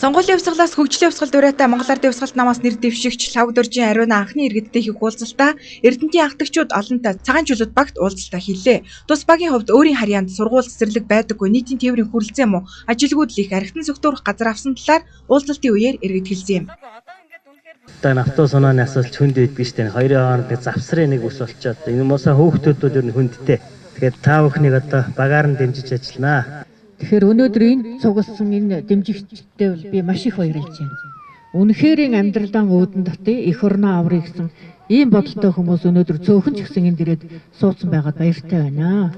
Сонгуулийн явцлагаас хөгжлийн явцгалд ураатай Монгол Ардын явцгалт намаас нэр дэвшигч Лавдоржийн ариуна анхны иргэдтэй хийх уулзалтаа Эрдэнэтийн анхдагчид олонтой цагаан чулууд багт уулзалтаа хийлээ. Тус багийн хувьд өөрийн харьяанд сургууль цэцэрлэг байдаггүй нийтийн тээврийн хүрэлцээ мөн ажилгүйд их архитан зөвтгөх газар авсан талаар уулзалтын үеэр иргэд хэлсэн юм. Одоо автобус онооны асуулт хүнд байдгийг шүү дээ. Хоёрын хооронд завсрын нэг ус болчиход энэ мосоо хөөхтүүд бол ер нь хүндтэй. Тэгэхээр та бүхнийг одоо багаар нь дэмжиж ажилланаа. Тэгэхээр өнөөдөр энэ цугласан энэ дэмжигчтэй бол би маш их баярлж байна. Үнэхээр амьдралаа өөдөн дотын эх орноо аврыг гэсэн ийм бодолтой хүмүүс өнөөдөр цөөхөн ч гэсэн энд ирээд суудсан байгаад баяртай байна.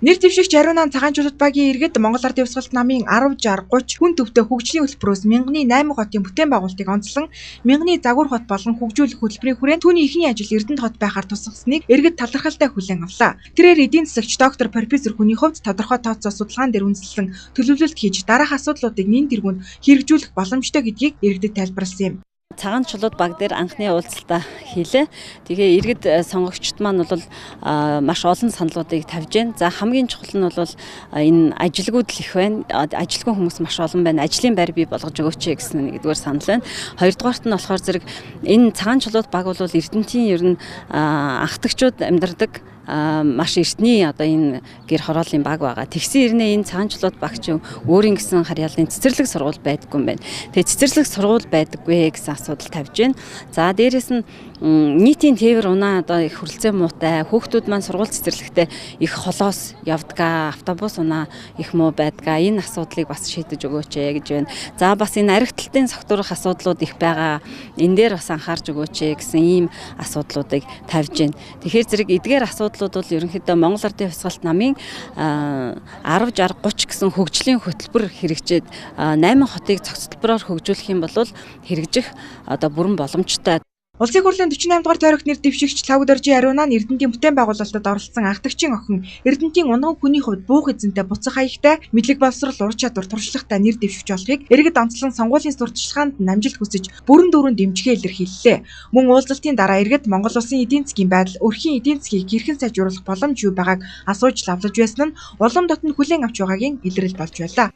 Нэр дэвшигч ариунаа цагаан чулууд багийн иргэд Монгол Ардын явцгалт намын 10, 60, 30 хүн төвтэй хөгжлийн хөтөлбөрөөс мянганы 8 хотын бүтээн байгуулалтыг онцлон мянганы загвар хот болон хөгжүүлэх хөтөлбөрийн хүрээнд түүний ихний ажил Эрдэнэт хот байхаар тусгасныг иргэд талархалтай хүлээн авлаа. Тэрээр эдийн засагч доктор профессор хүний хувьд тодорхой тооцоо судалгаан дээр үндэслэн төлөвлөлт хийж дараах асуудлуудыг нэн тэргүүнд хэрэгжүүлэх боломжтой гэдгийг иргэдэд тайлбарласан юм. Цагаан чулууд баг дээр анхны уулзалтаа хийлээ. Тэгээ иргэд сонгогчд маань бол маш олон саналуудыг тавьж байна. За хамгийн чухал нь бол энэ ажилгүйд л их байна. Ажилгүй хүмүүс маш олон байна. Ажлын байр бий болгож өгөөч гэсэн нэгдүгээр санал байна. Хоёрдугаарт нь болохоор зэрэг энэ цагаан чулууд баг бол Эрдэнэтийн ер нь анхдагчуд амьдардаг маш эртний одоо энэ гэр хорооллын баг байгаа. Тэгсэн ирнэ энэ цагаан чулууд багч өөрийн гэсэн харьяалын цэцэрлэг сургууль байдаггүй юм байна. Тэгээ цэцэрлэг сургууль байдаггүй гэсэн асуудал тавьж байна. За дээрэс нь нийтийн тээвэр унаа одоо их хүрэлцээ муутай, хүүхдүүд маань сургууль цэцэрлэгтээ их холоос явдгаа, автобус унаа их муу байдгаа. Энэ асуудлыг бас шийдэж өгөөч гэж байна. За бас энэ архитектурын согтурах асуудлууд их байгаа. Энэ дээр бас анхаарч өгөөч гэсэн ийм асуудлуудыг тавьж байна. Тэгэхээр зэрэг эдгээр асуудлууд бол ерөнхийдөө Монгол Ардын явцгалт намын 10, 60, 30 гэсэн хөгжлийн хөтөлбөр хэрэгжээд 8 хотыг цогцлбороор хөгжүүлэх юм бол хэрэгжих одоо бүрэн боломжтой. Улсын хурлын 48 дугаар тойрогт нэр дэвшигч Лавдоржийн ариунаа нь Эрдэнэтийн бүтээн байгуулалтад оролцсон анхдагчийн охин Эрдэнэтийн унган хүний хувьд буух эзэнтэй буцах хаягтай мэдлэг боловсрол ур чадвар туршлагатай нэр дэвшигч болохыг иргэд онцлон сонгуулийн сурталчилгаанд намжилт хүсэж бүрэн дүүрэн дэмжихээ илэрхийллээ. Мөн уулзалтын дараа иргэд Монгол улсын эдийн засгийн байдал, өрхийн эдийн засгийг хэрхэн сайжруулах боломж юу байгааг асууж лавлаж байсан нь улам дотн хүлээн авч байгаагийн илрэл болж байлаа.